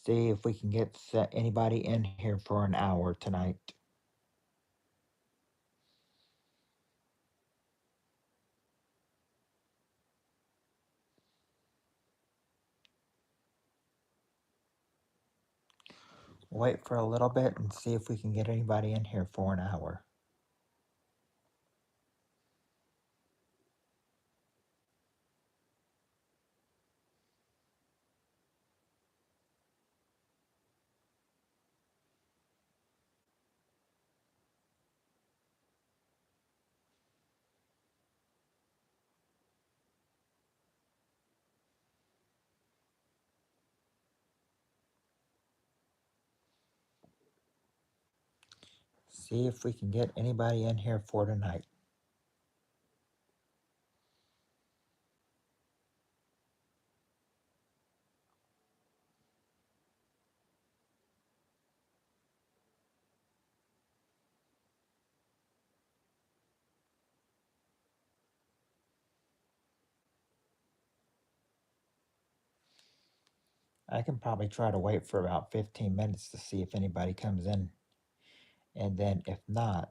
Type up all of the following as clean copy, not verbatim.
See if we can get anybody in here for an hour tonight. Wait for a little bit and see if we can get anybody in here for an hour. See if we can get anybody in here for tonight. I can probably try to wait for about 15 minutes to see if anybody comes in. And then if not,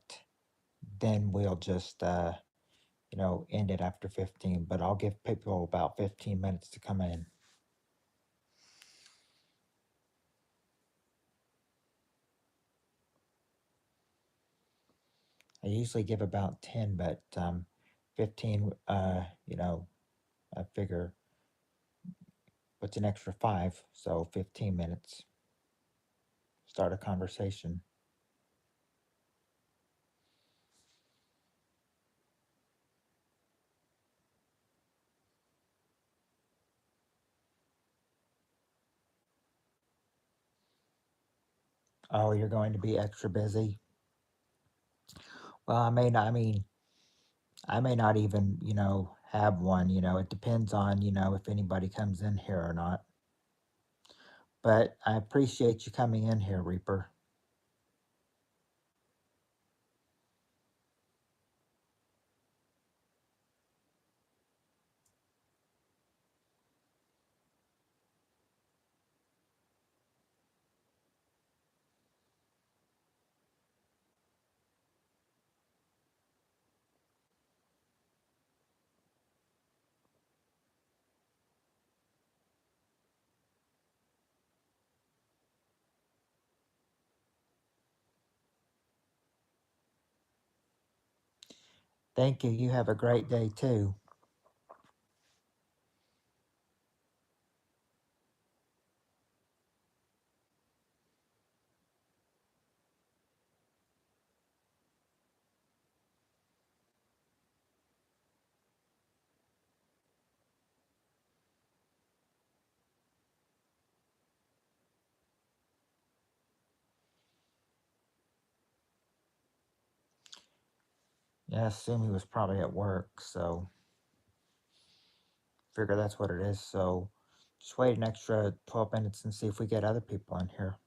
then we'll just, end it after 15. But I'll give people about 15 minutes to come in. I usually give about 10, but 15, I figure what's an extra 5? So 15 minutes. Start a conversation. Oh, you're going to be extra busy? Well, I may not even, have one, it depends on, if anybody comes in here or not. But I appreciate you coming in here, Reaper. Thank you. You have a great day too. Yeah, I assume he was probably at work, so figure that's what it is. So just wait an extra 12 minutes and see if we get other people in here.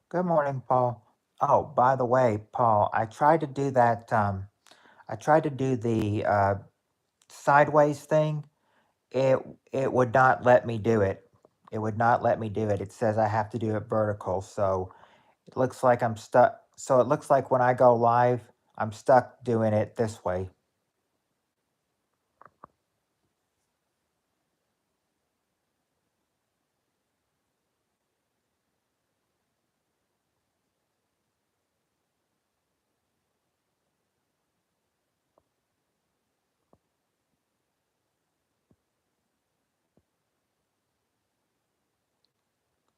Good morning, Paul. Oh, by the way, Paul, I tried to do that. I tried to do the sideways thing. It it would not let me do it. It would not let me do it. It says I have to do it vertical. So it looks like I'm stuck. So it looks like when I go live, I'm stuck doing it this way.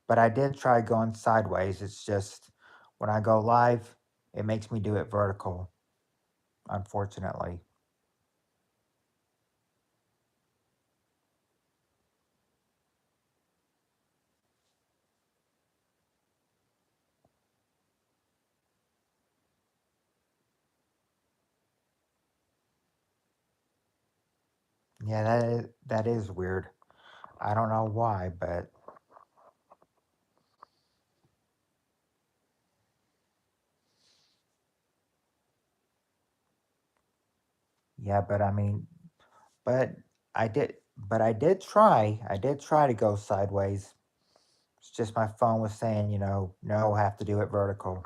But I did try going sideways. It's just when I go live, it makes me do it vertical, unfortunately. Yeah, that is weird. I don't know why, but yeah, but I mean, but I did try. I did try to go sideways. It's just my phone was saying, no, have to do it vertical.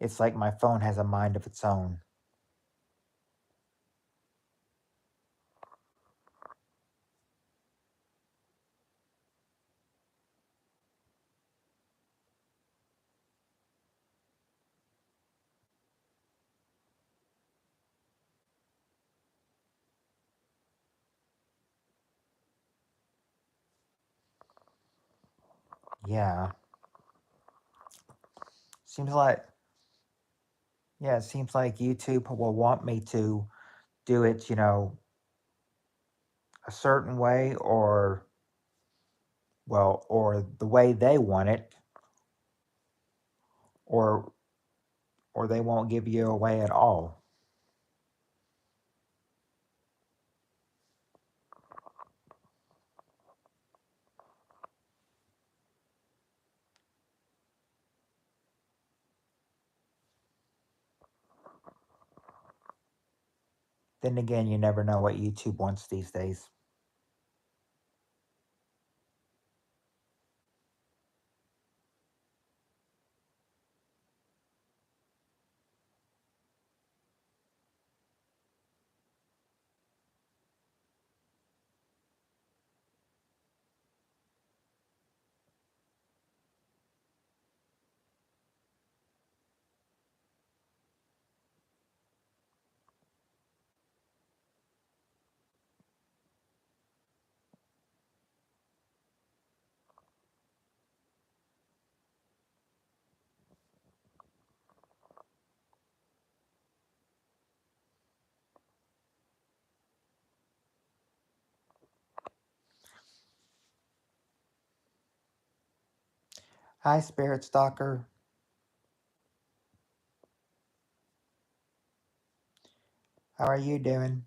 It's like my phone has a mind of its own. Yeah. Seems like yeah, it seems like YouTube will want me to do it, a certain way or or the way they want it or they won't give you away at all. Then again, you never know what YouTube wants these days. Hi, Spirit Stalker. How are you doing?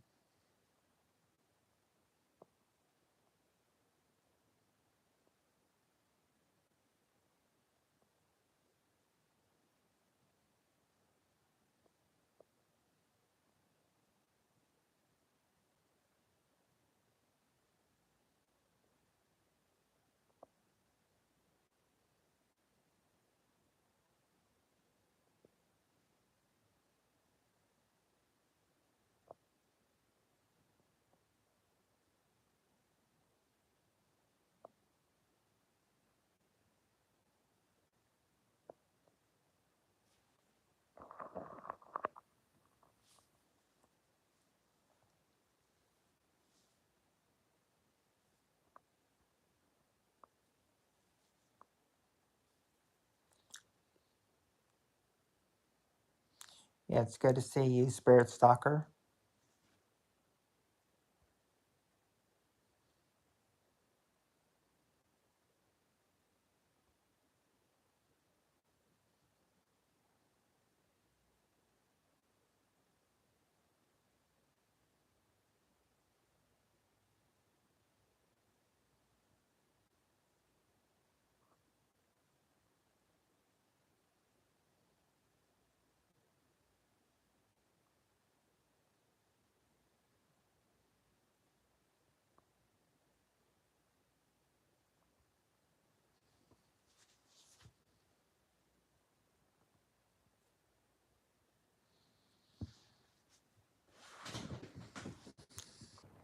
Yeah, it's good to see you, Spirit Stalker.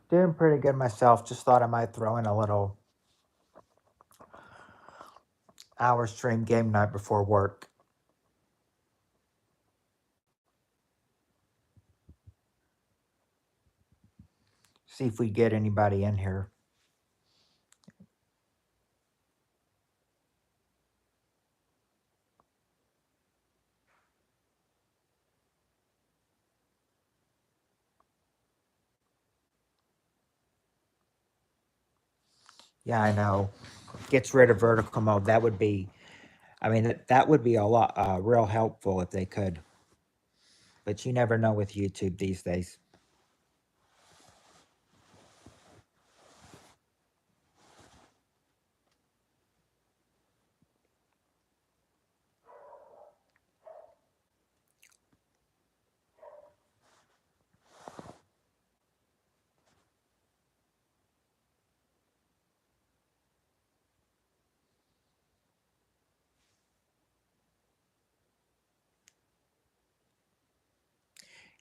Doing pretty good myself. Just thought I might throw in a little hour stream game night before work. See if we get anybody in here. Yeah, I know. Gets rid of vertical mode. That would be, I mean, that would be a lot, real helpful if they could. but you never know with YouTube these days.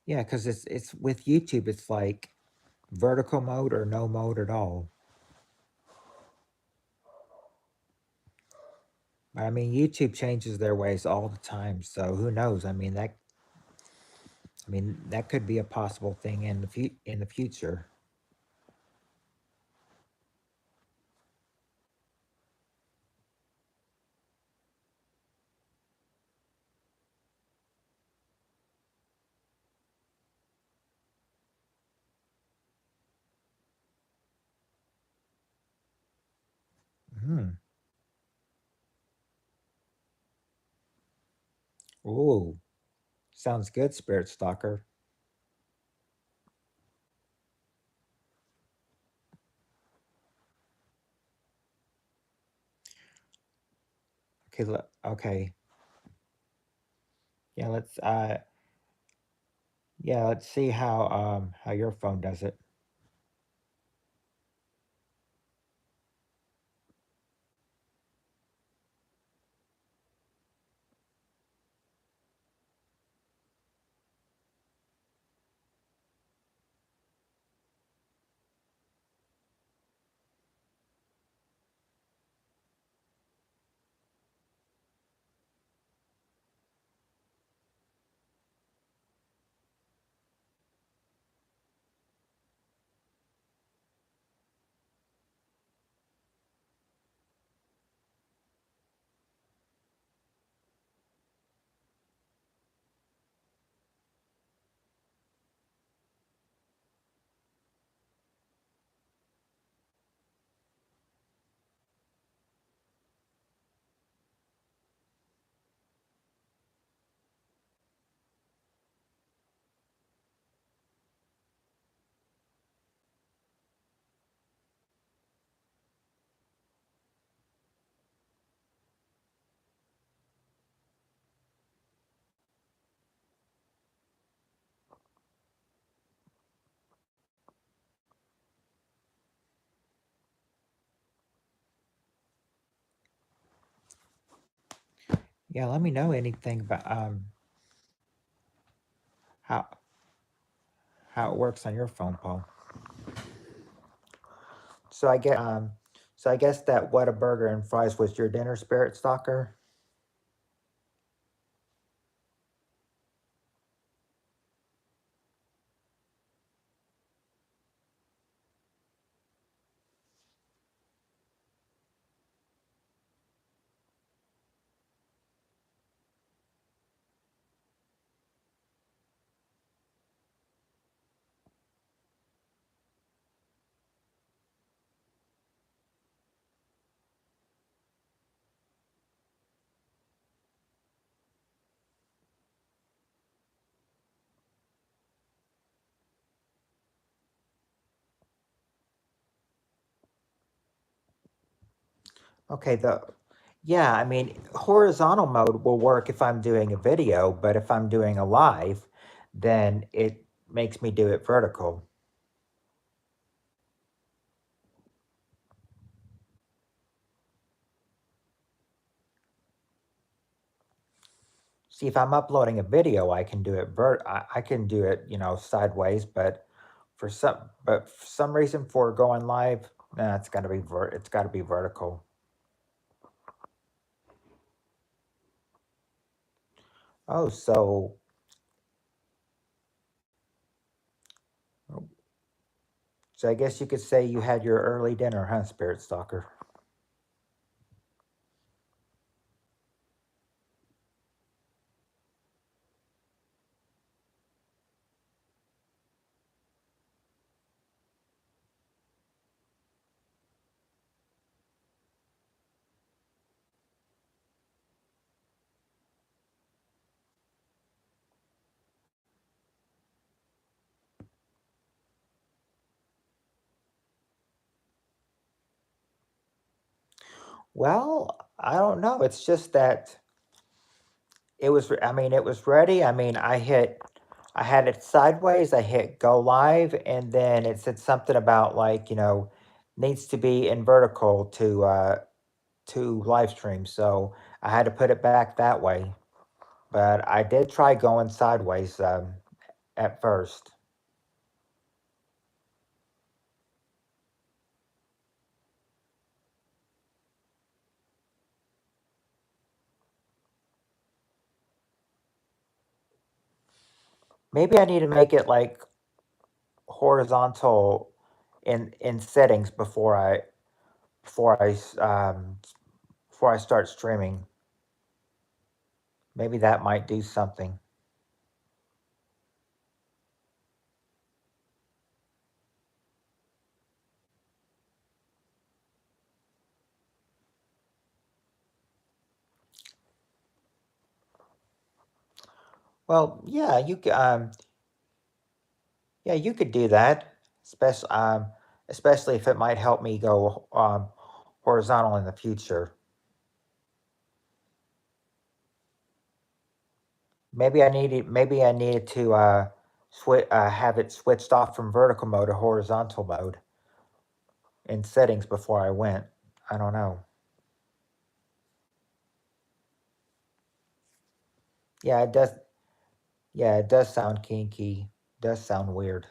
Yeah, because it's with YouTube, it's like vertical mode or no mode at all. I mean, YouTube changes their ways all the time, so who knows? I mean that could be a possible thing in the future. Hmm. Ooh, sounds good, Spirit Stalker. Okay, okay. Yeah, let's see how your phone does it. Yeah, let me know anything about how how it works on your phone, Paul. So I guess that Whataburger and fries was your dinner, Spirit Stalker. Okay, the yeah, I mean, horizontal mode will work if I'm doing a video, but if I'm doing a live, then it makes me do it vertical. See, if I'm uploading a video, I can do it I can do it, sideways, but for some reason for going live, nah, it's got to be vertical. Oh, so I guess you could say you had your early dinner, huh, Spirit Stalker? Well, I don't know. It's just that I mean, it was ready. I mean, I had it sideways. I hit go live, and then it said something about like, needs to be in vertical to live stream. So I had to put it back that way. But I did try going sideways at first. Maybe I need to make it like horizontal in settings before I s- before I start streaming. Maybe that might do something. Well, yeah, you could do that, especially if it might help me go horizontal in the future. Maybe I needed to have it switched off from vertical mode to horizontal mode in settings before I went. I don't know. Yeah, it does. Yeah, it does sound kinky. Does sound weird.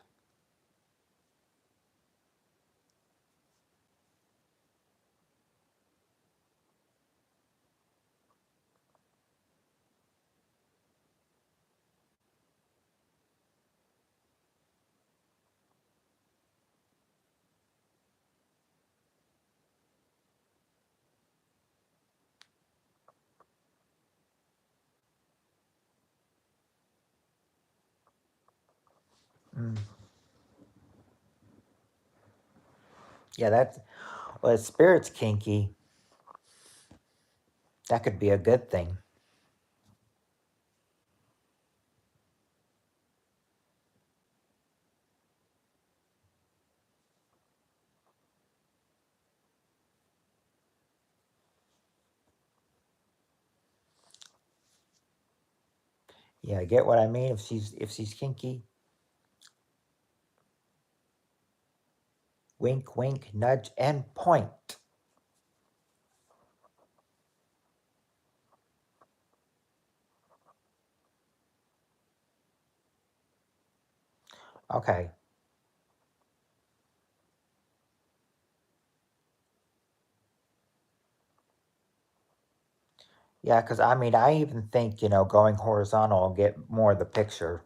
Mm. Yeah, well, if spirit's kinky. That could be a good thing. Yeah, get what I mean? If she's kinky, wink, wink, nudge, and point. Okay. Yeah, because I mean, I even think going horizontal will get more of the picture.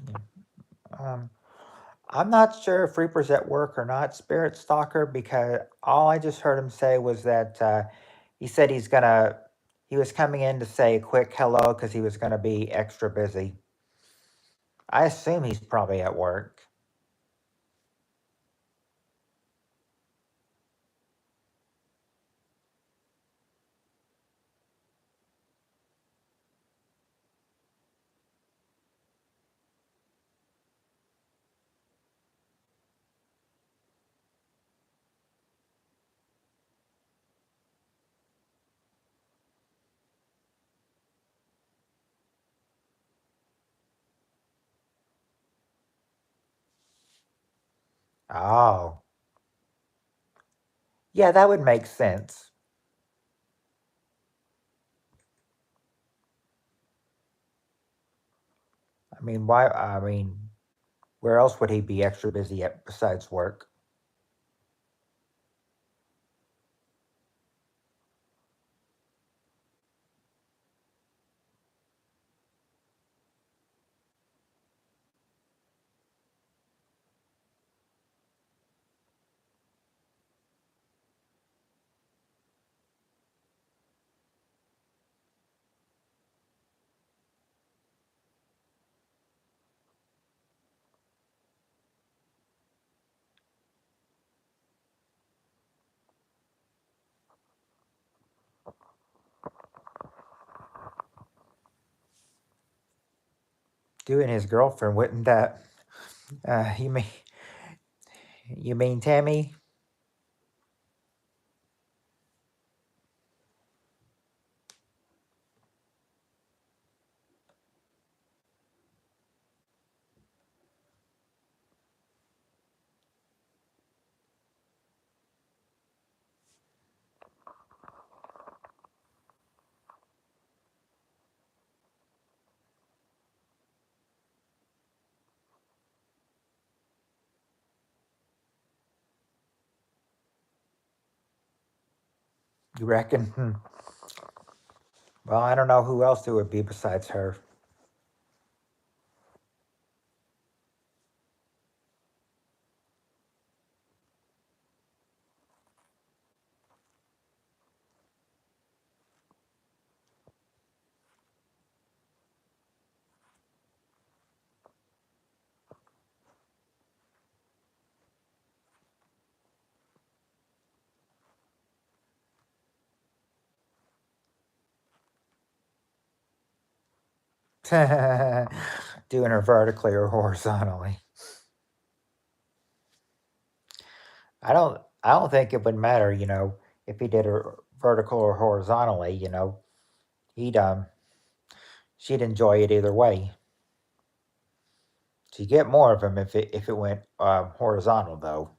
Yeah. Um, I'm not sure if Reaper's at work or not, Spirit Stalker, because all I just heard him say was that he said he was coming in to say a quick hello because he was gonna be extra busy. I assume he's probably at work. Oh, yeah, that would make sense. I mean, why? I mean, Where else would he be extra busy at besides work? You and his girlfriend, wouldn't that? Uh, you mean you mean Tammy? You reckon? Well, I don't know who else it would be besides her. Doing her vertically or horizontally. I don't think it would matter, if he did her vertical or horizontally, he'd she'd enjoy it either way. She'd get more of him if it went horizontal though.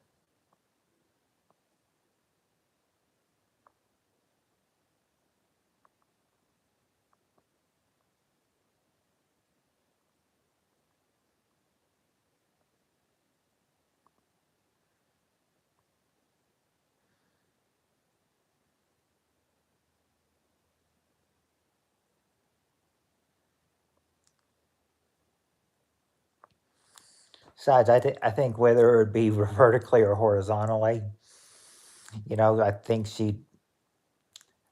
Besides, I think whether it would be vertically or horizontally, you know, I think she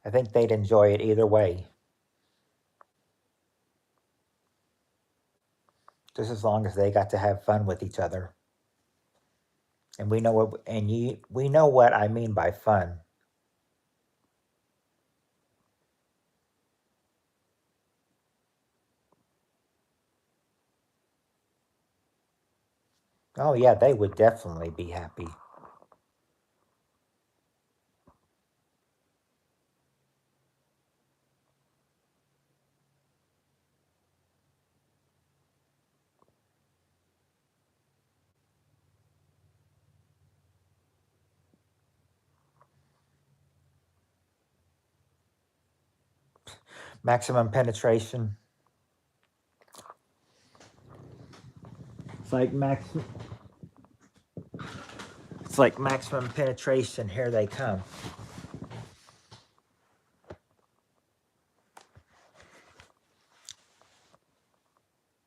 I think they'd enjoy it either way, just as long as they got to have fun with each other. And we know what I mean by fun. Oh yeah, they would definitely be happy. Maximum penetration. It's like max. It's like maximum penetration. Here they come.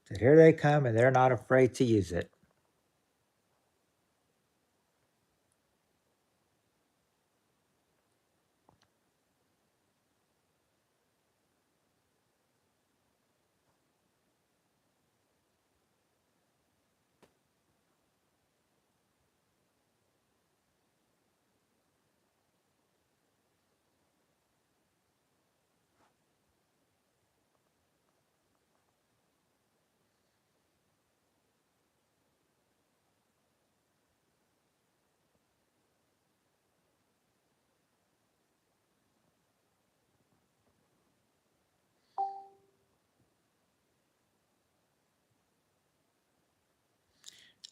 So here they come, and they're not afraid to use it.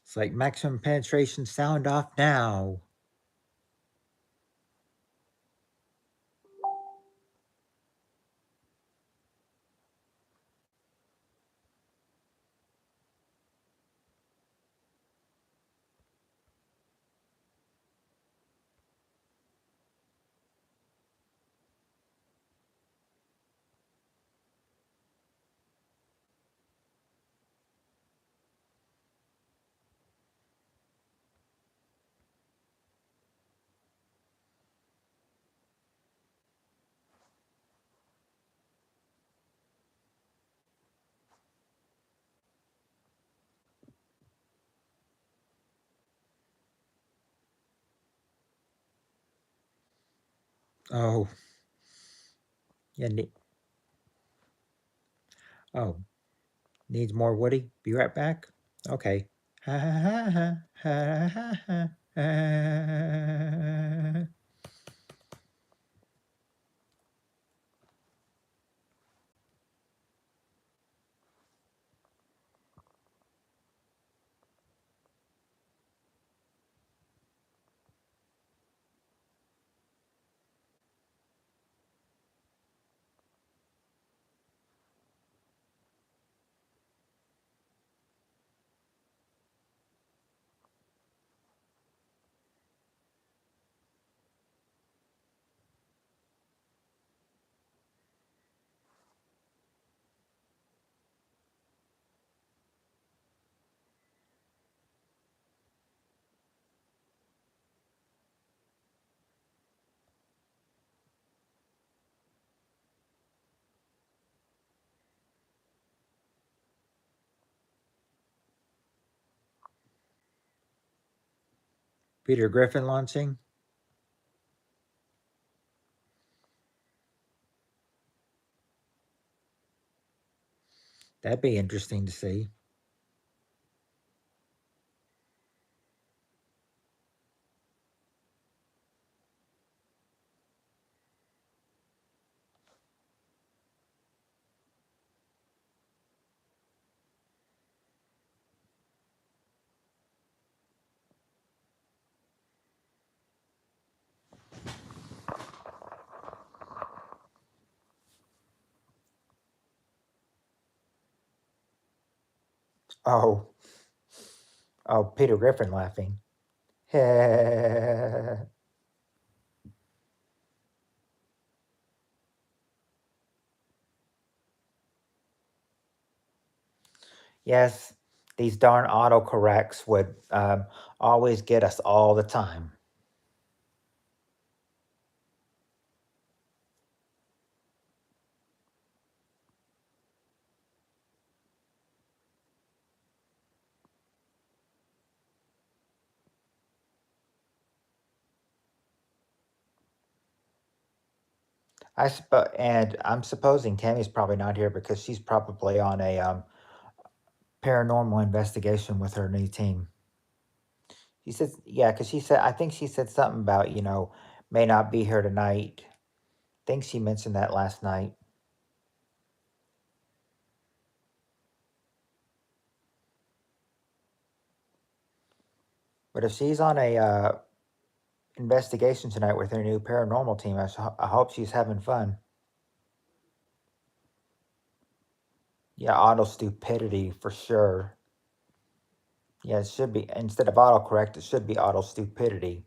It's like maximum penetration. Sound off now. Oh, yeah. Oh, needs more Woody. Be right back. Okay. Ha ha ha ha ha ha ha. Ha. Peter Griffin launching. That'd be interesting to see. Oh, oh, Peter Griffin laughing. Yes, these darn autocorrects would always get us all the time. And I'm supposing Tammy's probably not here because she's probably on a paranormal investigation with her new team. She says, yeah, because she said, I think she said something about, may not be here tonight. I think she mentioned that last night. But if she's on a investigation tonight with her new paranormal team, I hope she's having fun. Yeah, auto stupidity for sure. Yeah, it should be instead of autocorrect, it should be auto stupidity.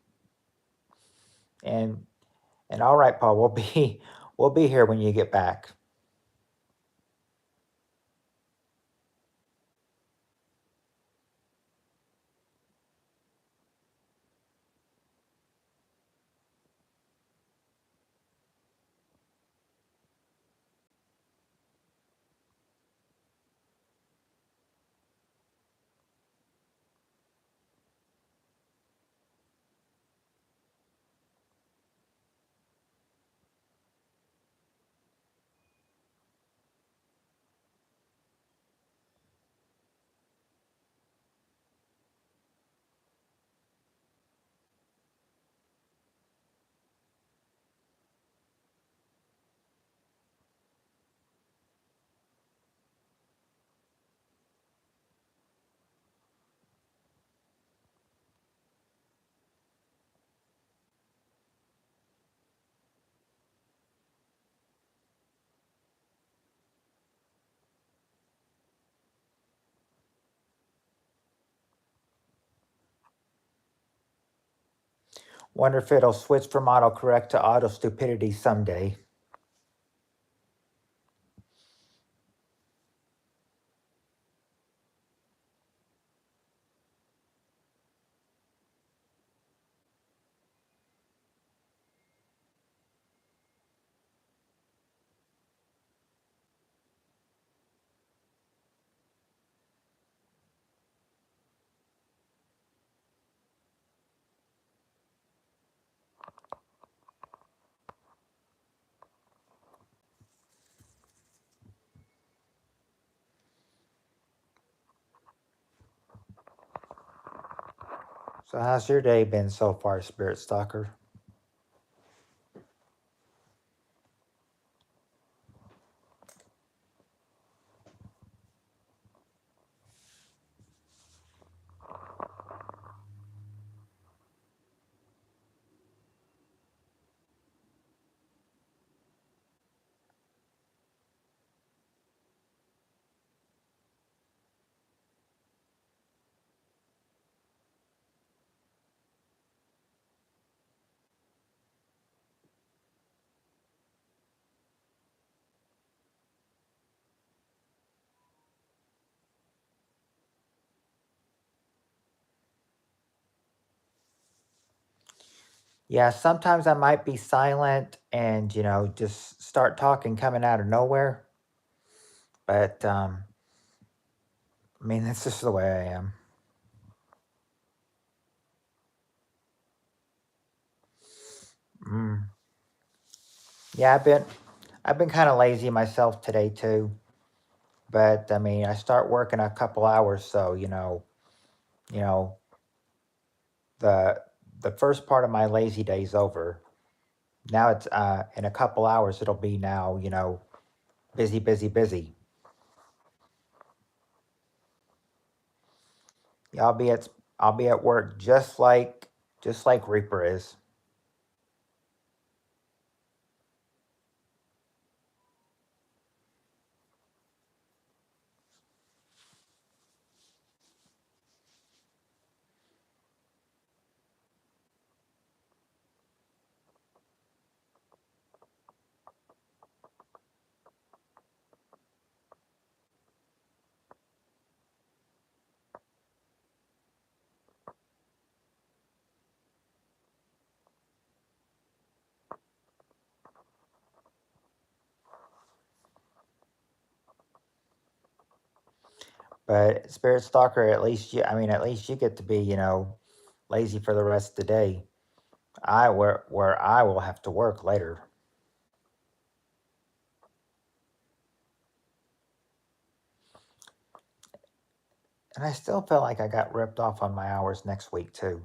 And all right, Paul, we'll be we'll be here when you get back. Wonder if it'll switch from autocorrect to auto stupidity someday. So how's your day been so far, Spirit Stalker? Yeah, sometimes I might be silent and, just start talking coming out of nowhere. But, I mean, that's just the way I am. Mm. Yeah, I've been kind of lazy myself today too. But I mean, I start working a couple hours, so you know, the the first part of my lazy day is over. Now it's in a couple hours it'll be now, busy, busy, busy. Yeah, I'll be at work just like Reaper is. But Spirit Stalker, at least you get to be, lazy for the rest of the day. Where I will have to work later. And I still feel like I got ripped off on my hours next week too.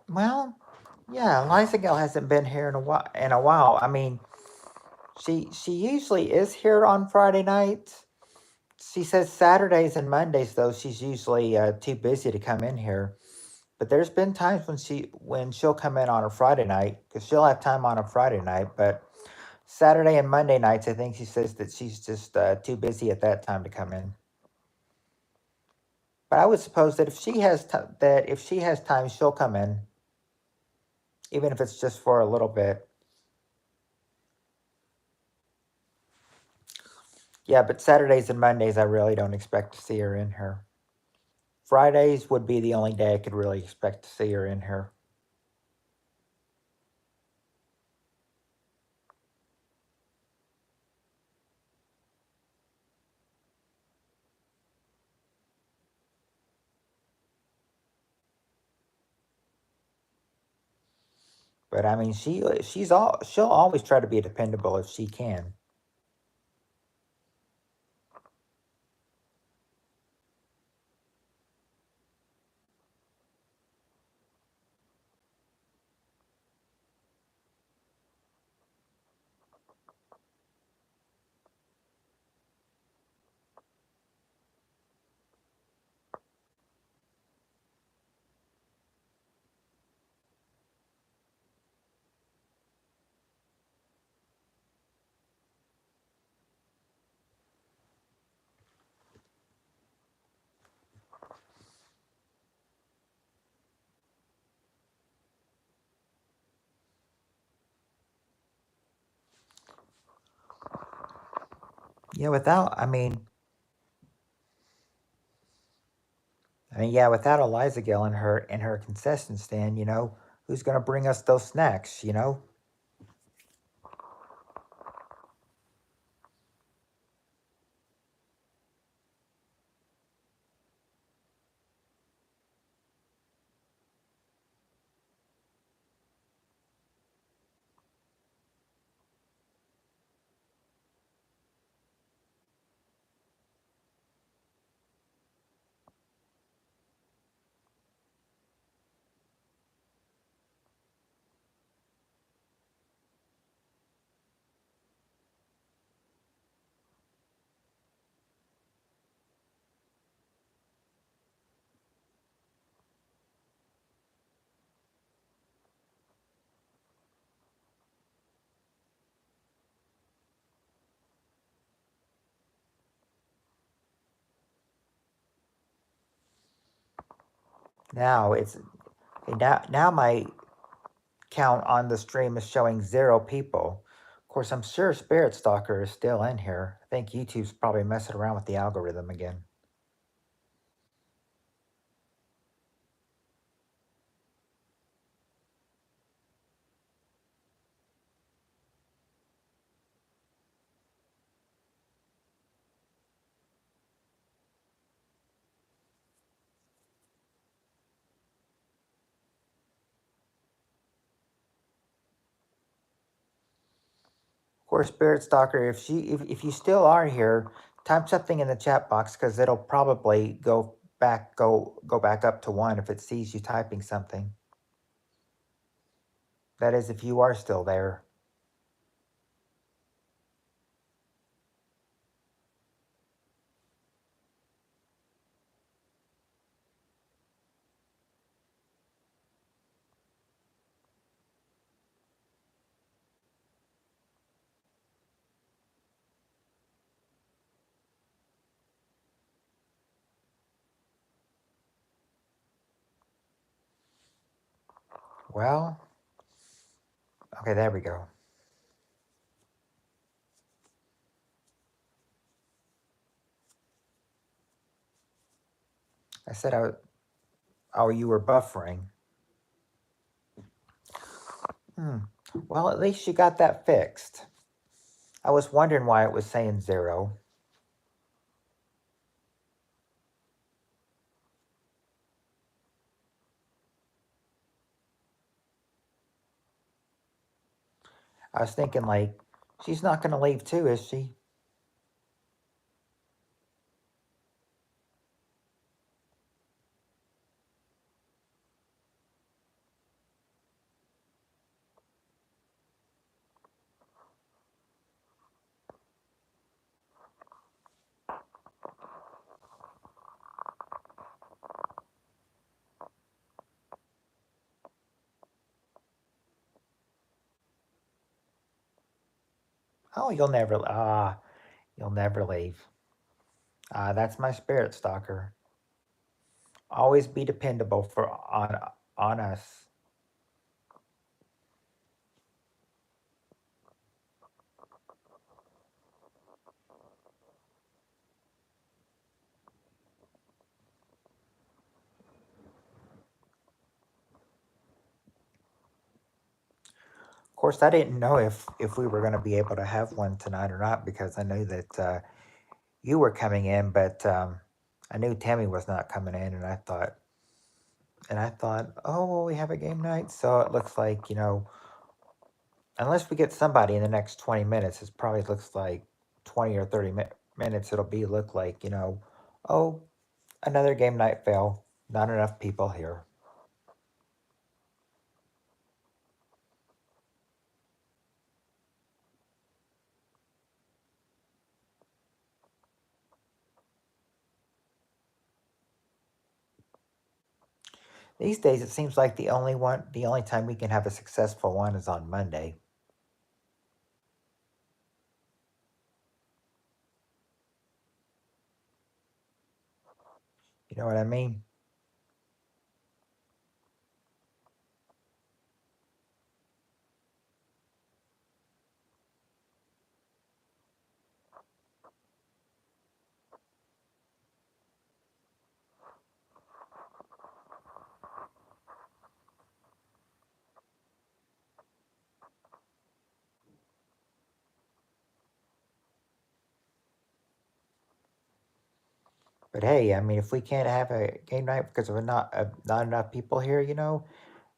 Well, yeah, Liza Gale hasn't been here in a while. I mean, she usually is here on Friday nights. She says Saturdays and Mondays though she's usually too busy to come in here. But there's been times when she'll come in on a Friday night because she'll have time on a Friday night. But Saturday and Monday nights, I think she says that she's just too busy at that time to come in. But I would suppose that if she has time, she'll come in, even if it's just for a little bit. Yeah, but Saturdays and Mondays, I really don't expect to see her in here. Fridays would be the only day I could really expect to see her in here. But I mean, she'll always try to be dependable if she can. Yeah, without Eliza Gill in her concession stand, who's gonna bring us those snacks? Now it's now my count on the stream is showing 0 people. Of course, I'm sure Spirit Stalker is still in here. I think YouTube's probably messing around with the algorithm again. Of course, Spirit Stalker, if you still are here, type something in the chat box because it'll probably go back up to 1 if it sees you typing something. That is, if you are still there. Well, okay, there we go. I said oh, you were buffering. Well, at least you got that fixed. I was wondering why it was saying 0. I was thinking, like, she's not going to leave too, is she? Oh, you'll never leave. That's my Spirit Stalker. Always be dependable on us. Of course, I didn't know if we were going to be able to have one tonight or not because I knew that you were coming in, but I knew Tammy was not coming in, and I thought, oh, well, we have a game night, so it looks like, unless we get somebody in the next 20 minutes, it probably looks like 20 or 30 minutes. It'll look like, oh, another game night fail. Not enough people here. These days, it seems like the only time we can have a successful one is on Monday. You know what I mean? But hey, I mean, if we can't have a game night because of not enough people here,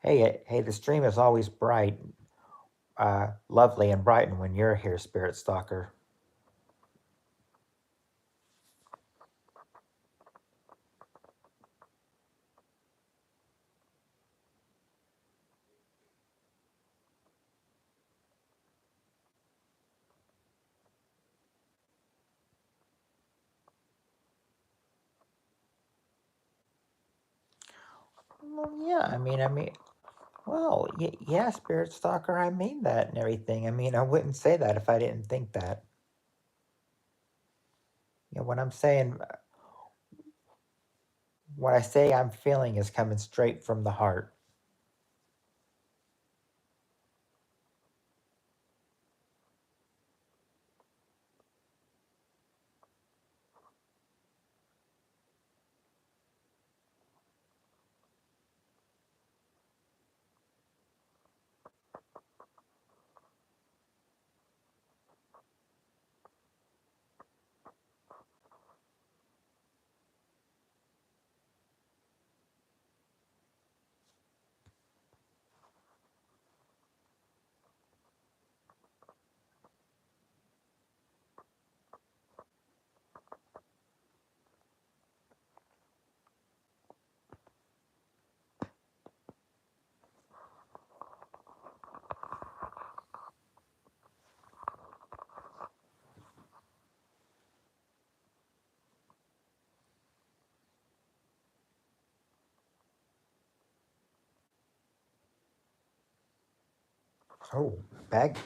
hey, the stream is always bright, lovely, and brightened when you're here, Spirit Stalker. Well, yeah, well, yeah, Spirit Stalker, I mean that and everything. I mean, I wouldn't say that if I didn't think that. When I'm saying What I say I'm feeling is coming straight from the heart. Oh, bag.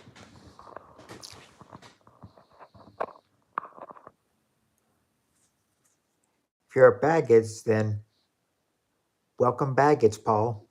If you're at baggage, then welcome baggage, Paul.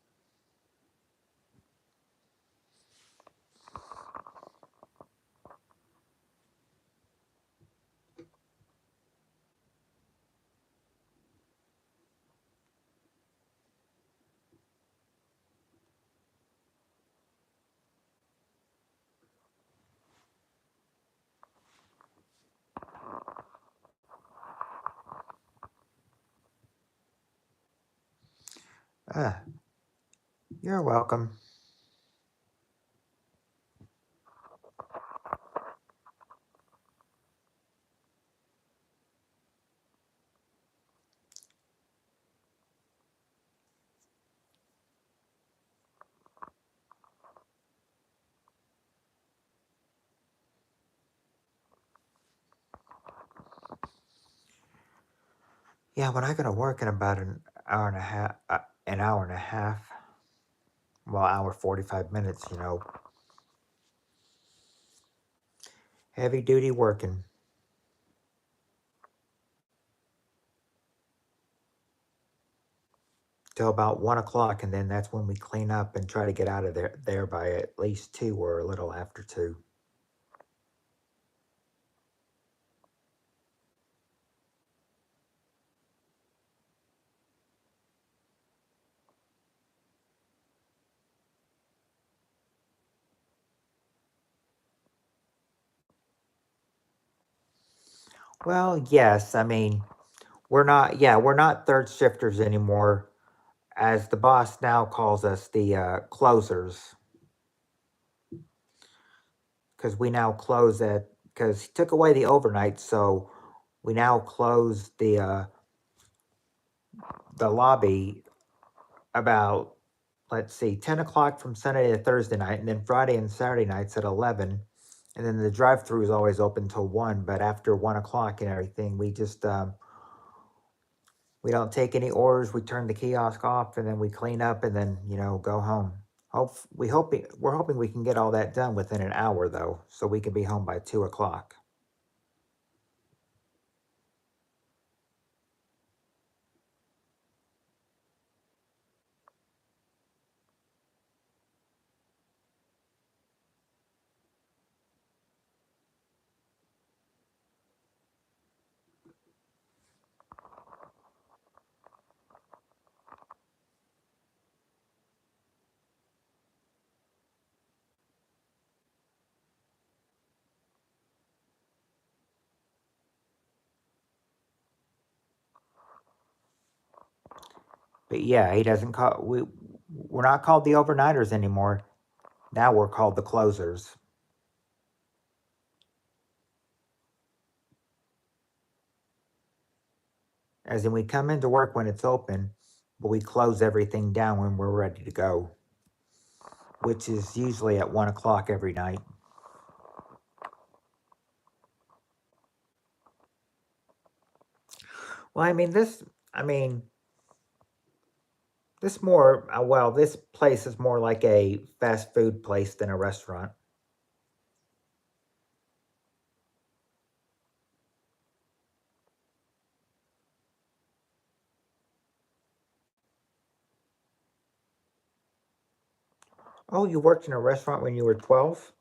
Ah, you're welcome. Yeah, when I go to work in about an hour and a half, well, hour 45 minutes. Heavy duty working till about 1 o'clock, and then that's when we clean up and try to get out of there by at least 2 or a little after 2. Well, yes, I mean, we're not third shifters anymore, as the boss now calls us the closers, because we now close because he took away the overnight, so we now close the lobby about, let's see, 10 o'clock from Sunday to Thursday night, and then Friday and Saturday nights at 11. And then the drive through is always open till 1, but after 1 o'clock and everything, we don't take any orders. We turn the kiosk off and then we clean up and then, go home. We're hoping we can get all that done within an hour though, so we can be home by 2 o'clock. But yeah, he doesn't call we're not called the overnighters anymore. Now we're called the closers. As in, we come into work when it's open, but we close everything down when we're ready to go, which is usually at 1 o'clock every night. Well, I mean, this place is more like a fast food place than a restaurant. Oh, you worked in a restaurant when you were 12?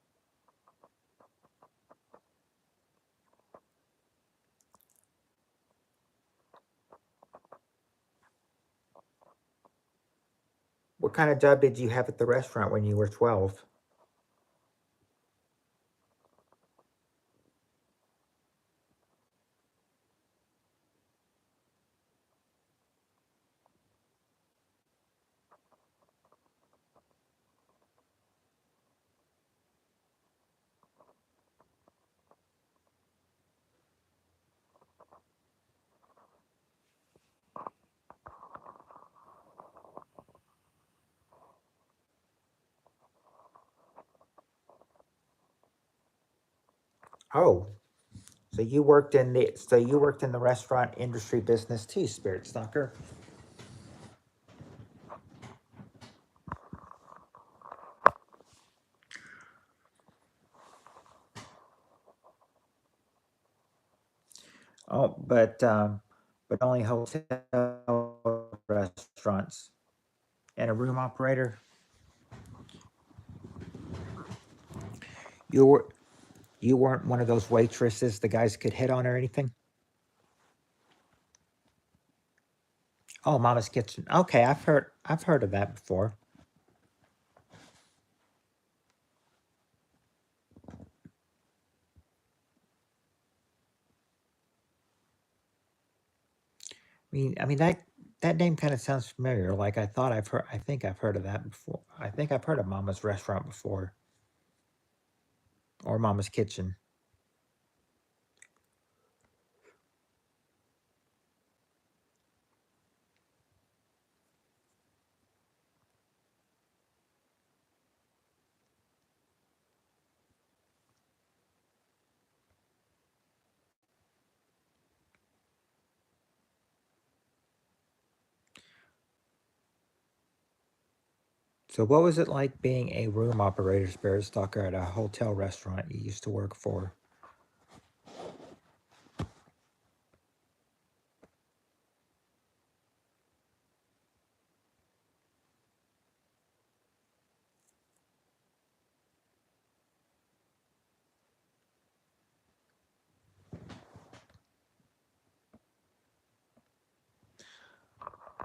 What kind of job did you have at the restaurant when you were 12? Oh, so you worked in the restaurant industry business too, Spirit Stalker. Oh, but only hotel restaurants and a room operator. You were you weren't one of those waitresses the guys could hit on or anything. Oh, Mama's Kitchen. Okay, I've heard of that before. I mean that name kind of sounds familiar. Like I think I've heard of that before. I think I've heard of Mama's Restaurant before or Mama's Kitchen. So what was it like being a room operator, Spirit Stalker, at a hotel restaurant you used to work for?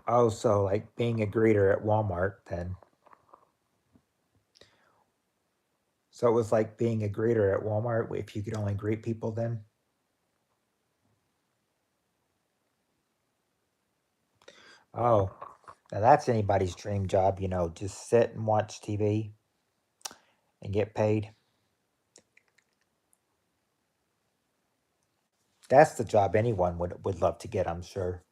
Oh, so like being a greeter at Walmart then. So it was like being a greeter at Walmart if you could only greet people then? Oh, now that's anybody's dream job, just sit and watch TV and get paid. That's the job anyone would love to get, I'm sure.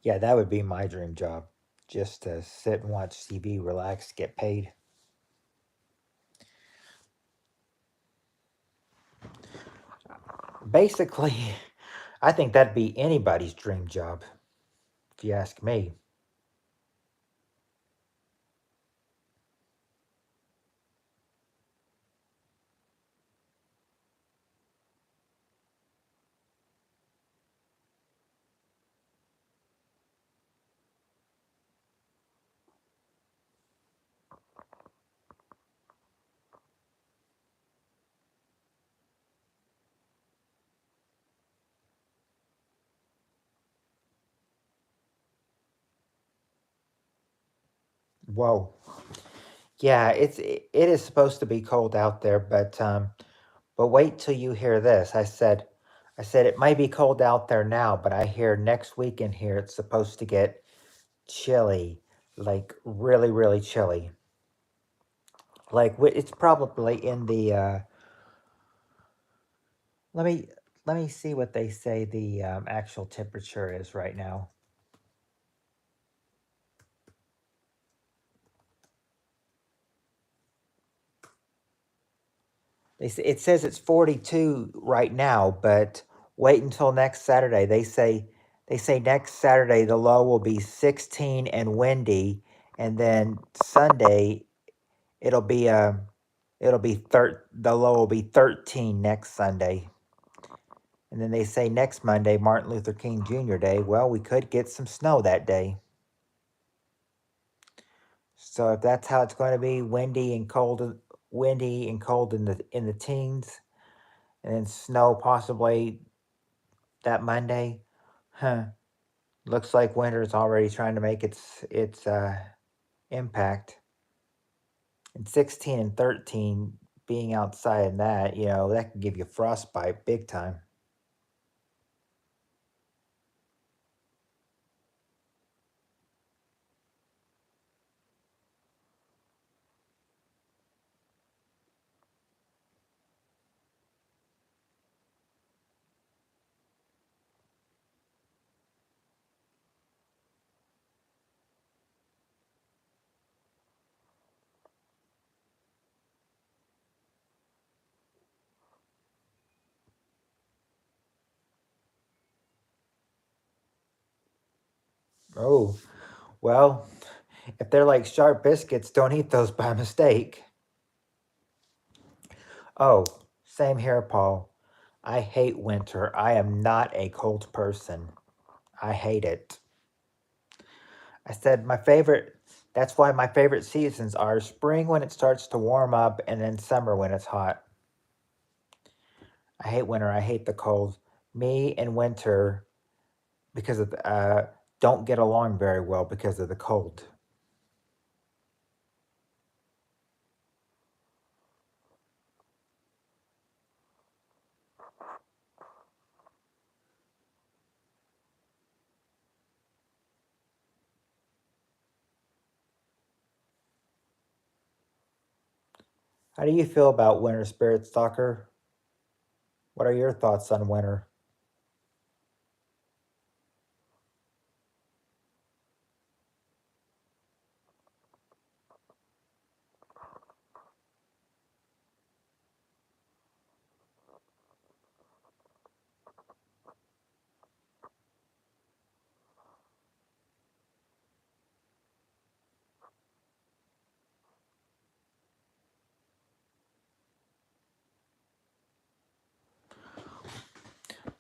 Yeah, that would be my dream job. Just to sit and watch TV, relax, get paid. Basically, I think that'd be anybody's dream job, if you ask me. Whoa. Yeah, it is supposed to be cold out there, but wait till you hear this. I said it might be cold out there now, but I hear next week in here it's supposed to get chilly, like really, really chilly. Like it's probably in the let me let me see what they say the actual temperature is right now. It says it's 42 right now, but wait until next Saturday. They say next Saturday the low will be 16 and windy, and then Sunday it'll be the low will be 13 next Sunday. And then they say next Monday, Martin Luther King Jr. Day. Well, we could get some snow that day. So if that's how it's going to be, windy and cold in the teens, and then snow possibly that Monday, huh? Looks like winter is already trying to make its impact. And 16 and 13 being outside in that, that can give you frostbite big time. Oh, well, if they're like sharp biscuits, don't eat those by mistake. Oh, same here, Paul. I hate winter. I am not a cold person. I hate it. I said that's why my favorite seasons are spring when it starts to warm up and then summer when it's hot. I hate winter. I hate the cold. Me and winter, because of don't get along very well because of the cold. How do you feel about winter, Spirit Stalker? What are your thoughts on winter?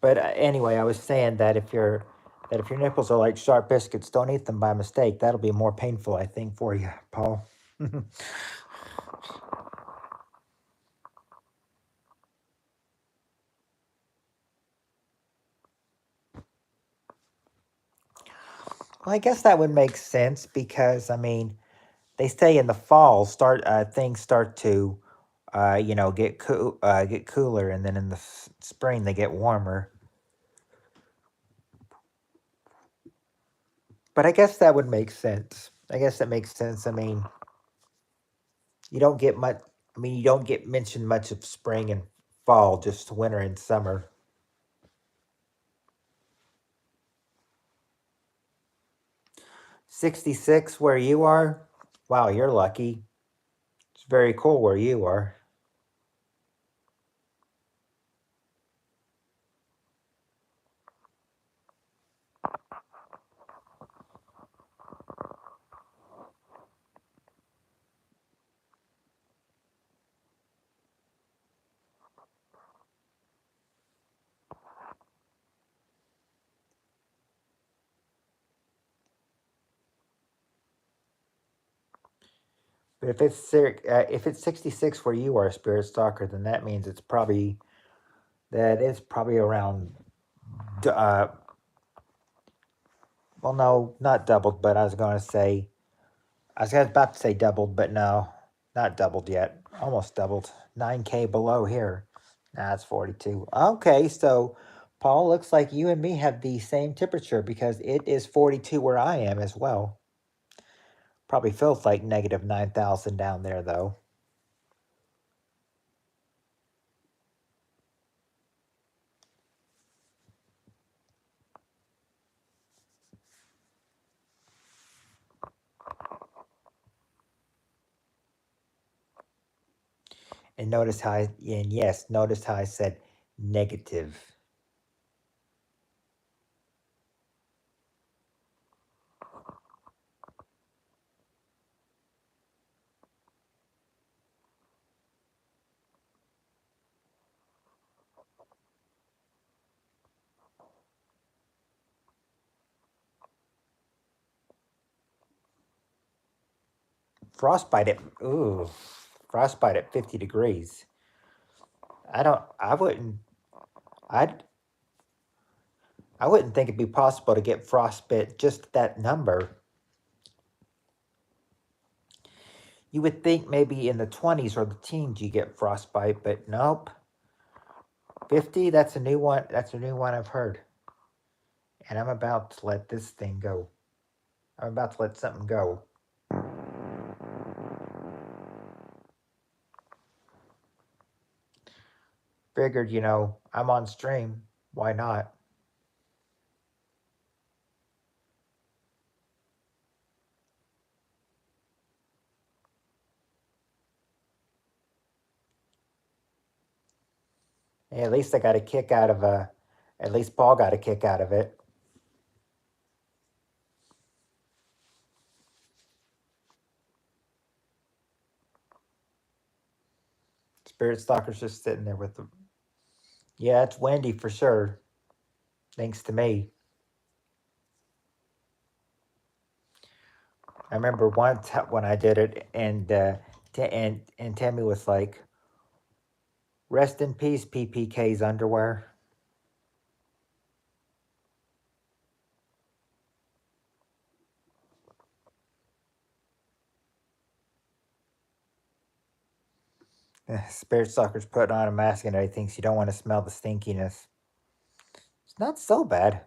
But anyway, I was saying that if your nipples are like sharp biscuits, don't eat them by mistake. That'll be more painful, I think, for you, Paul. Well, I guess that would make sense because I mean they say in the fall things start to get cooler, and then in the spring they get warmer. But I guess that would make sense. I guess that makes sense. I mean, you don't get much. I mean, you don't get mentioned much of spring and fall, just winter and summer. 66 where you are? Wow, you're lucky. It's very cool where you are. But if it's 66 where you are, Spirit Stalker, then that means it's probably around uh well, no, not doubled, but I was about to say doubled, but no, not doubled yet. Almost doubled. 9K below here. Nah, it's 42. Okay, so Paul, looks like you and me have the same temperature because it is 42 where I am as well. Probably feels like negative 9,000 down there, though. And notice how and yes, notice how I said negative. Frostbite at ooh, frostbite at 50 degrees. I wouldn't I'd I wouldn't think it'd be possible to get frostbite just that number. You would think maybe in the 20s or the teens you get frostbite, but nope. 50, that's a new one. That's a new one I've heard. And I'm about to let this thing go. I'm about to let something go. Figured, I'm on stream. Why not? Hey, at least I got a kick out of at least Paul got a kick out of it. Spirit Stalker's just sitting there with them. Yeah, it's windy for sure. Thanks to me. I remember once when I did it, and and Tammy was like, "Rest in peace, PPK's underwear." Spirit Stalker's putting on a mask and he thinks you don't want to smell the stinkiness. It's not so bad.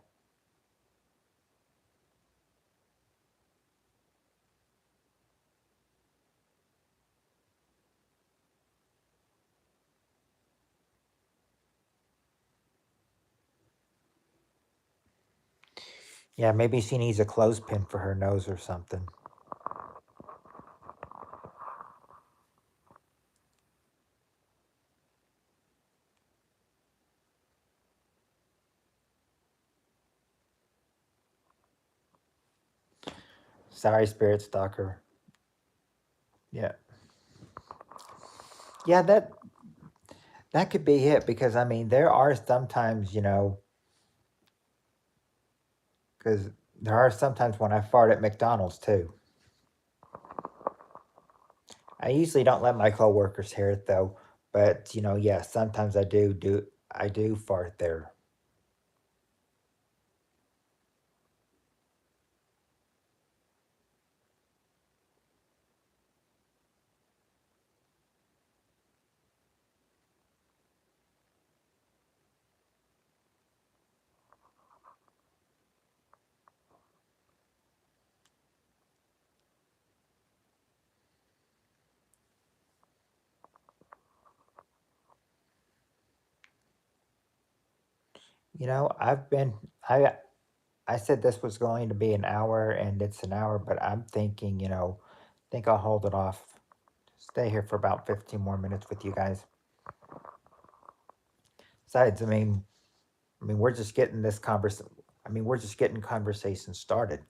Yeah, maybe she needs a clothespin for her nose or something. Sorry, Spirit Stalker. Yeah. Yeah, that could be it because I mean there are sometimes, because there are sometimes when I fart at McDonald's too. I usually don't let my coworkers hear it though, but yeah, sometimes I do fart there. I've been I said this was going to be an hour and it's an hour, but I'm thinking, think I'll hold it off. Stay here for about 15 more minutes with you guys. Besides, I mean, we're just getting this conversation. I mean, we're just getting conversation started.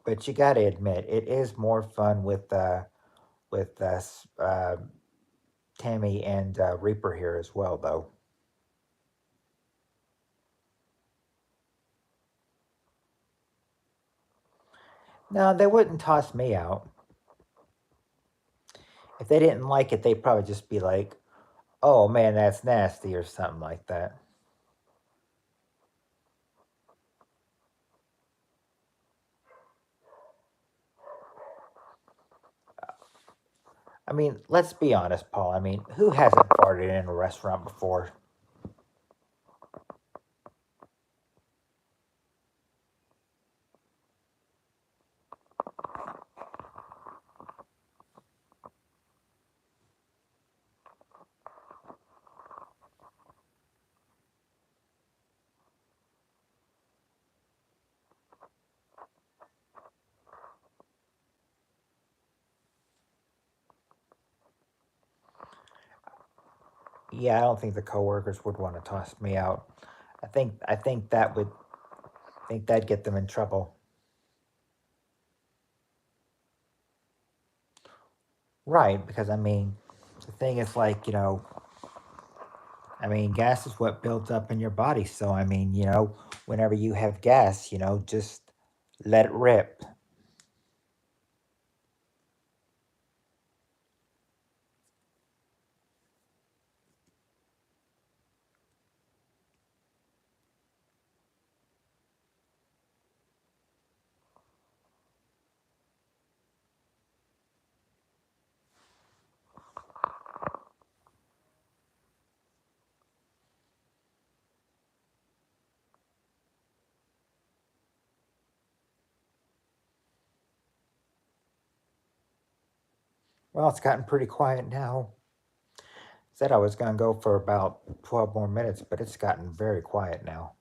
But you got to admit, it is more fun with Tammy and Reaper here as well, though. No, they wouldn't toss me out. If they didn't like it, they'd probably just be like, "Oh man, that's nasty" or something like that. I mean, let's be honest, Paul. I mean, who hasn't farted in a restaurant before? Yeah, I don't think the coworkers would want to toss me out. I think that'd get them in trouble. Right, because I mean, the thing is like, I mean, gas is what builds up in your body. So I mean, whenever you have gas, just let it rip. Well, it's gotten pretty quiet now. Said I was gonna go for about 12 more minutes, but it's gotten very quiet now.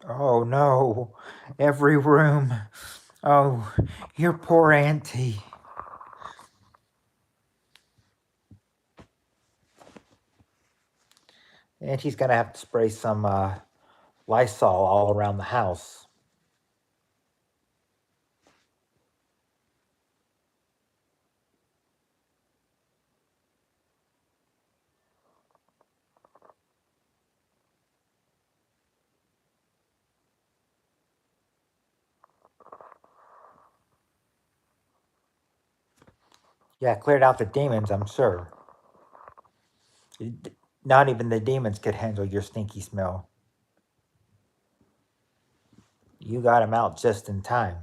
Oh no, every room. Oh, your poor auntie. Auntie's gonna have to spray some Lysol all around the house. Yeah, cleared out the demons, I'm sure. Not even the demons could handle your stinky smell. You got him out just in time.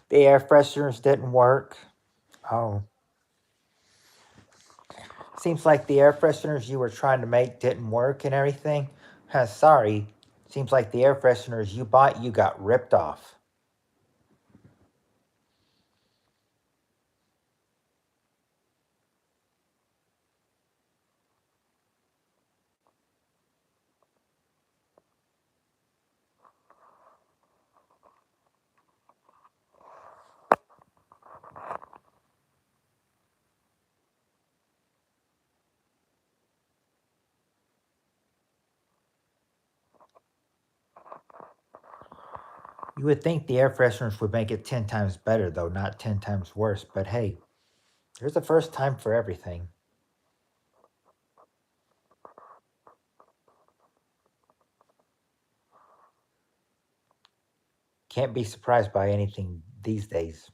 The air fresheners didn't work. Oh, seems like the air fresheners you were trying to make didn't work and everything. Sorry. Seems like the air fresheners you bought you got ripped off. You would think the air fresheners would make it 10 times better, though, not 10 times worse. But hey, there's a first time for everything. Can't be surprised by anything these days.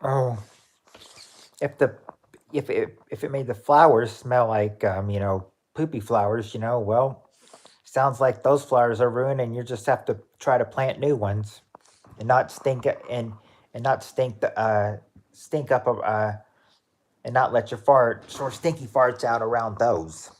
Oh, if the if it made the flowers smell like poopy flowers, well, sounds like those flowers are ruined, and you just have to try to plant new ones and not stink and not stink the stink up and not let your stinky farts out around those.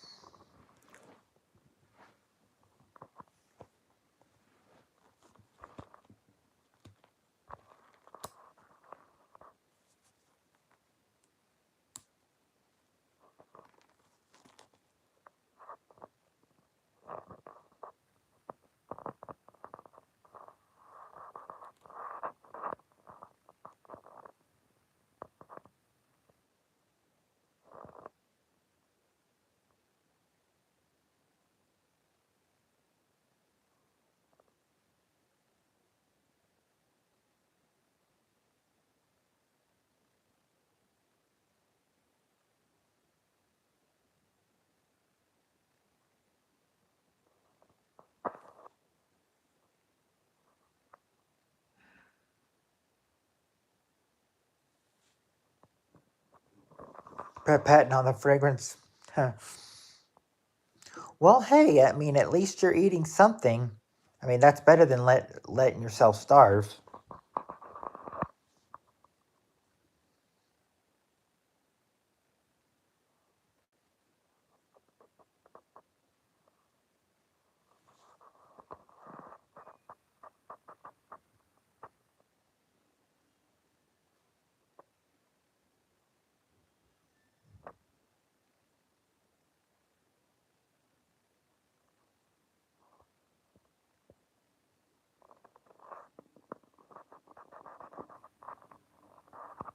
Patting on the fragrance. Huh. Well, hey, I mean, at least you're eating something. I mean, that's better than letting yourself starve.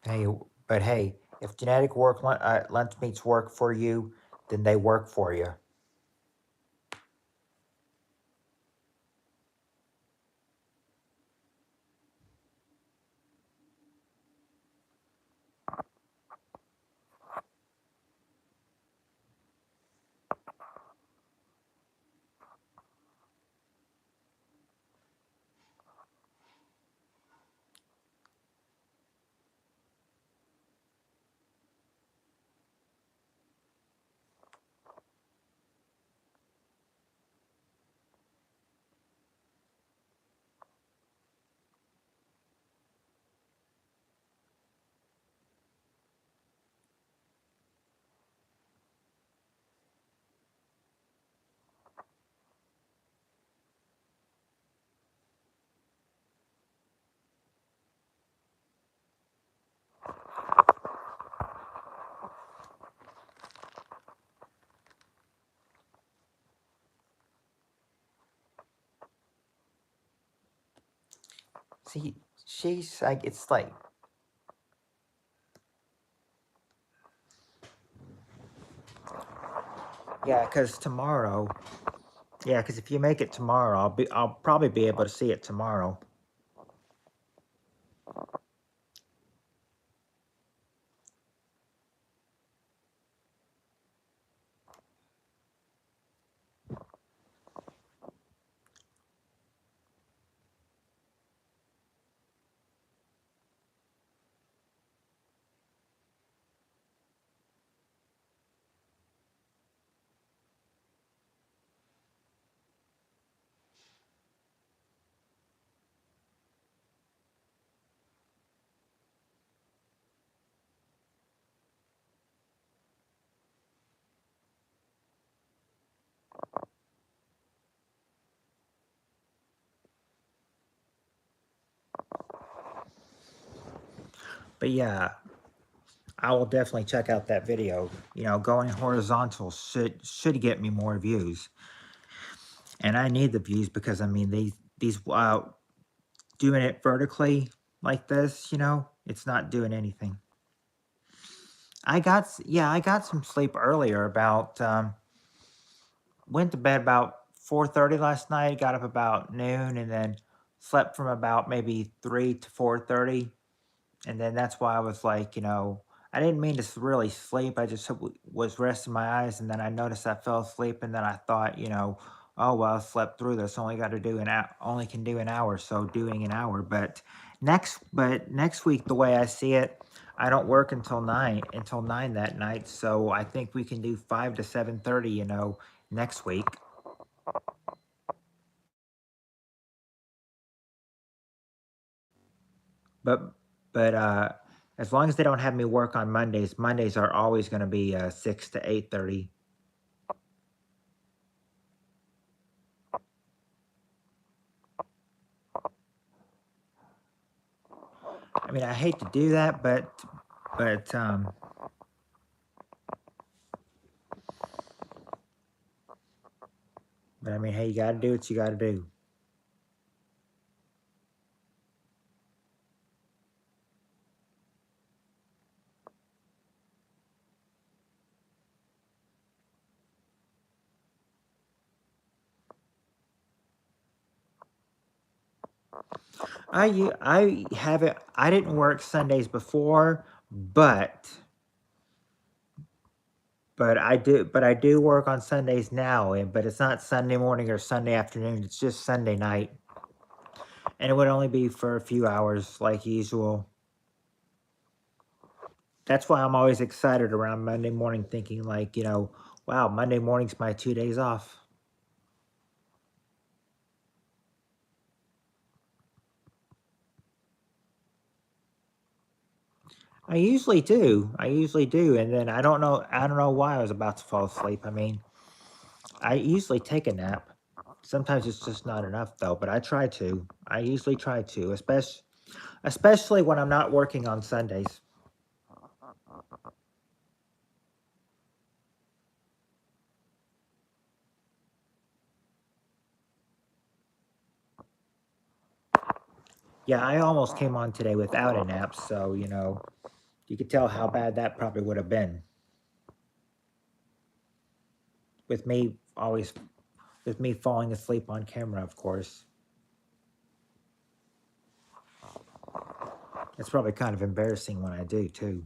Hey, but hey, if genetic lunch meats work for you, then they work for you. See, she's like, it's like, yeah, because tomorrow, yeah, because if you make it tomorrow, I'll probably be able to see it tomorrow. But yeah, I will definitely check out that video. You know, going horizontal should get me more views, and I need the views because I mean these doing it vertically like this, you know, it's not doing anything. Yeah, I got some sleep earlier. About went to bed about 4:30 last night. Got up about noon, and then slept from about maybe 3 to 4:30. And then that's why I was like, you know, I didn't mean to really sleep. I just was resting my eyes, and then I noticed I fell asleep, and then I thought, you know, oh well, I slept through this. Only got to do only can do an hour, so doing an hour. But next week, the way I see it, I don't work until 9 that night, so I think we can do 5 to 7:30. You know, next week. But but as long as they don't have me work on Mondays, Mondays are always going to be 6 to 8:30. I mean, I hate to do that, but but I mean, hey, you got to do what you got to do. I haven't I didn't work Sundays before, but I do work on Sundays now, and but it's not Sunday morning or Sunday afternoon. It's just Sunday night, and it would only be for a few hours like usual. That's why I'm always excited around Monday morning, thinking like, wow, Monday morning's my 2 days off. I usually do. I usually do. And then I don't know why I was about to fall asleep. I mean, I usually take a nap. Sometimes it's just not enough though, but I try to. I usually try to, especially when I'm not working on Sundays. Yeah, I almost came on today without a nap, so you could tell how bad that probably would have been with me always with me falling asleep on camera, of course. It's probably kind of embarrassing when I do too.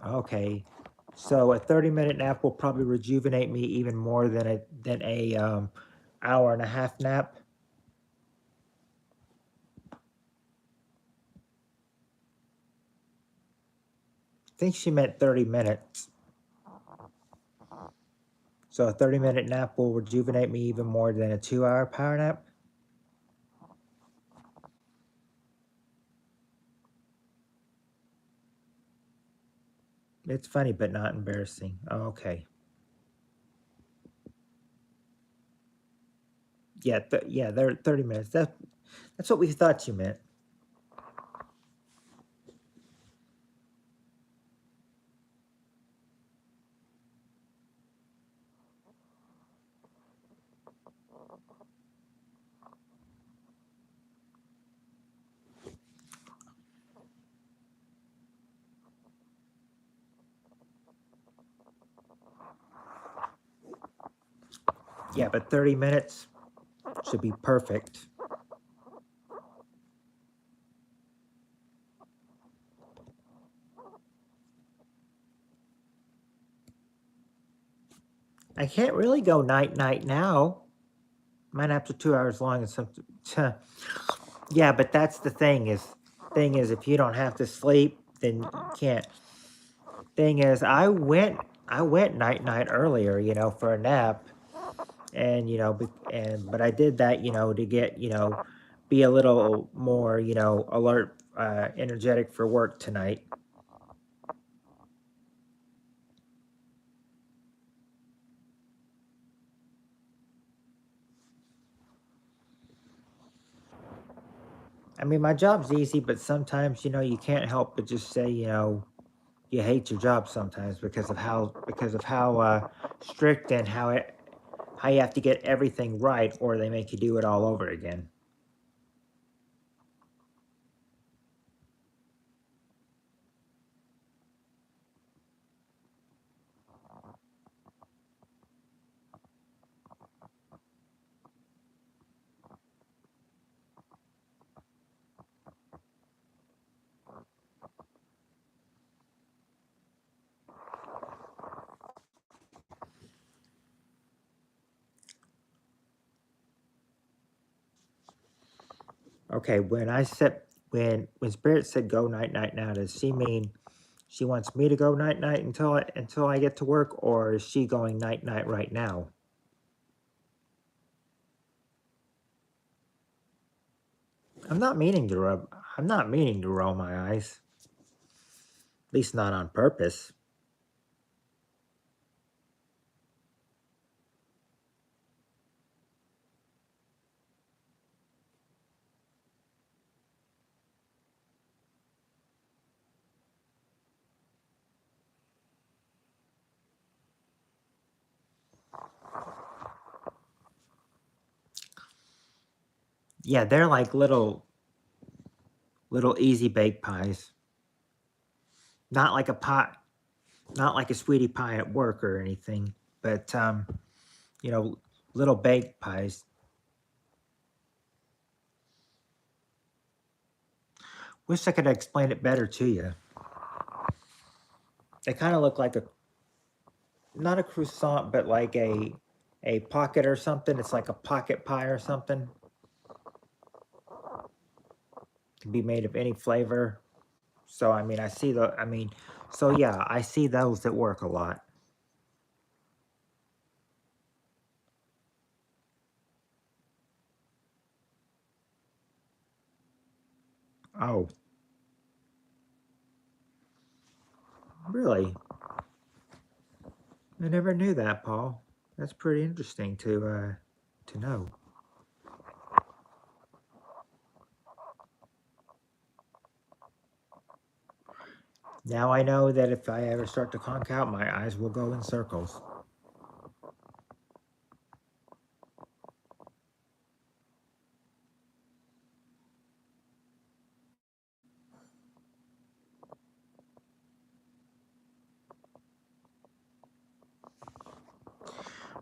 Okay. So a 30-minute nap will probably rejuvenate me even more than a hour and a half nap. I think she meant 30 minutes. So a 30-minute nap will rejuvenate me even more than a 2-hour power nap. It's funny but not embarrassing. Oh, okay. Yeah, yeah, they're 30 minutes. That's what we thought you meant. Yeah, but 30 minutes should be perfect. I can't really go night night now. My naps are 2 hours long and something. Yeah, but that's the thing is if you don't have to sleep, then you can't. Thing is, I went night night earlier, for a nap, and but I did that, to get be a little more alert, energetic for work tonight. I mean, my job's easy, but sometimes you can't help but just say you hate your job sometimes because of how strict and how you have to get everything right, or they make you do it all over again. Okay, when Spirit said go night night now, does she mean she wants me to go night night until I get to work, or is she going night night right now? I'm not meaning to rub. I'm not meaning to roll my eyes. At least not on purpose. Yeah, they're like little easy baked pies. Not like a pot, not like a sweetie pie at work or anything, but you know, little baked pies. Wish I could explain it better to you. They kind of look like not a croissant, but like a pocket or something. It's like a pocket pie or something. Can be made of any flavor. So I mean, so yeah, I see those that work a lot. Oh, really? I never knew that, Paul. That's pretty interesting to know. Now I know that if I ever start to conk out, my eyes will go in circles.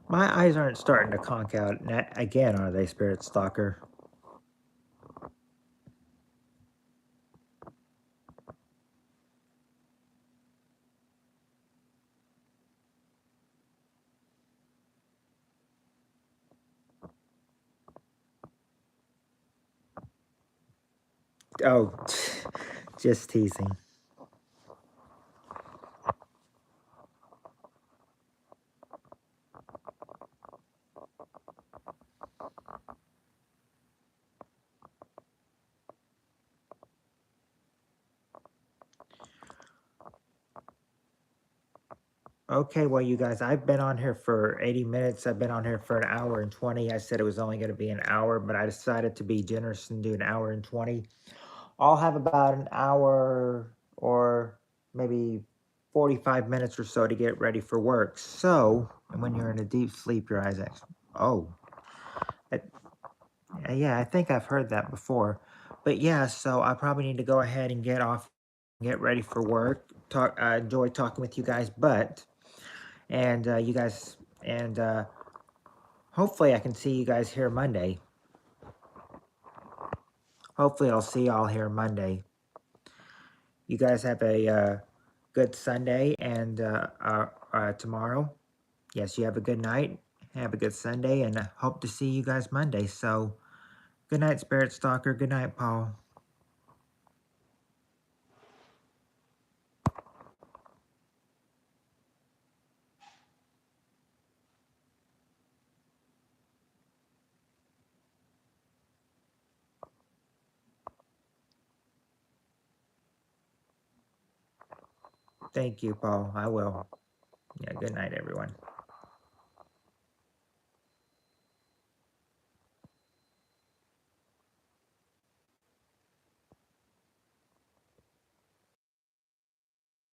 My eyes aren't starting to conk out again, are they, Spirit Stalker? Oh, just teasing. Okay, well, you guys, I've been on here for 80 minutes. I've been on here for an hour and 20. I said it was only going to be an hour, but I decided to be generous and do an hour and 20. I'll have about an hour or maybe 45 minutes or so to get ready for work. So, and when you're in a deep sleep, your eyes actually, oh, I, yeah, I think I've heard that before. But yeah, so I probably need to go ahead and get off, get ready for work. I enjoy talking with you guys, and you guys, and hopefully I can see you guys here Monday. Hopefully I'll see y'all here Monday. You guys have a good Sunday and tomorrow. Yes, you have a good night. Have a good Sunday, and I hope to see you guys Monday. So, good night, Spirit Stalker. Good night, Paul. Thank you, Paul. I will. Yeah, good night, everyone.